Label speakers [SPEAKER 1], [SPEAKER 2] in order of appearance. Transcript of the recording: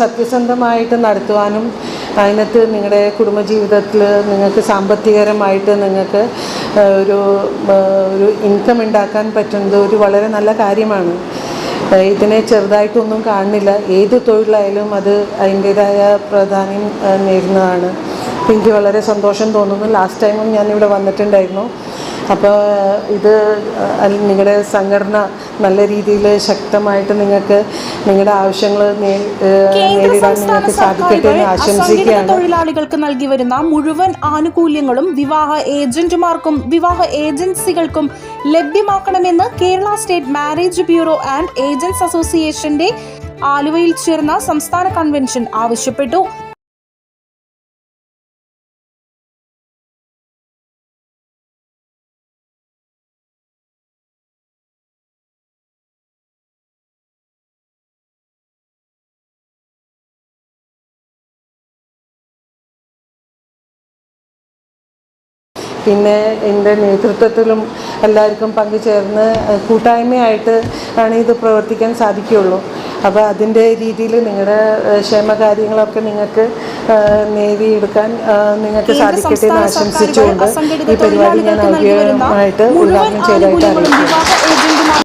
[SPEAKER 1] സത്യസന്ധമായിട്ട് നടത്തുവാനും അതിനകത്ത് നിങ്ങളുടെ കുടുംബജീവിതത്തിൽ നിങ്ങൾക്ക് സാമ്പത്തികപരമായിട്ട് നിങ്ങൾക്ക് ഒരു ഇൻകം ഉണ്ടാക്കാൻ പറ്റുന്നത് ഒരു വളരെ നല്ല കാര്യമാണ്. ഇതിനെ ചെറുതായിട്ടൊന്നും കാണുന്നില്ല. ഏത് തൊഴിലായാലും അത് അതിൻ്റേതായ പ്രാധാന്യം നേരുന്നതാണ്. എനിക്ക് വളരെ സന്തോഷം തോന്നുന്നു. ലാസ്റ്റ് ടൈമും ഞാനിവിടെ വന്നിട്ടുണ്ടായിരുന്നു. അപ്പോൾ ഇത് നിങ്ങളുടെ സംഘടന നല്ല രീതിയിൽ ശക്തമായിട്ട് നിങ്ങൾക്ക് നിങ്ങളുടെ ആവശ്യങ്ങൾ നേരിടാൻ നിങ്ങൾക്ക് സാധിക്കട്ടെ എന്ന് ആശംസിക്കുകയാണ്.
[SPEAKER 2] തൊഴിലാളികൾക്ക് നൽകി വരുന്ന മുഴുവൻ ആനുകൂല്യങ്ങളും വിവാഹ ഏജന്റുമാർക്കും വിവാഹ ഏജൻസികൾക്കും ലഭ്യമാക്കണമെന്ന് Kerala state marriage bureau and agents അസോസിയേഷന്റെ ആലുവയിൽ ചേർന്ന സംസ്ഥാന കൺവെൻഷൻ ആവശ്യപ്പെട്ടു.
[SPEAKER 1] പിന്നെ എൻ്റെ നേതൃത്വത്തിലും എല്ലാവർക്കും പങ്കുചേർന്ന് കൂട്ടായ്മയായിട്ട് ആണ് ഇത് പ്രവർത്തിക്കാൻ സാധിക്കുകയുള്ളൂ. അപ്പോൾ അതിൻ്റെ രീതിയിൽ നിങ്ങളുടെ ക്ഷേമകാര്യങ്ങളൊക്കെ നിങ്ങൾക്ക് നേടിയെടുക്കാൻ നിങ്ങൾക്ക് സാധിക്കട്ടെ എന്ന് ആശംസിച്ചുകൊണ്ട് ഈ പരിപാടി ഞാൻ ഔദ്യോഗികമായിട്ട് ഉദ്ഘാടനം ചെയ്തതായിട്ട് അറിയിക്കുന്നു.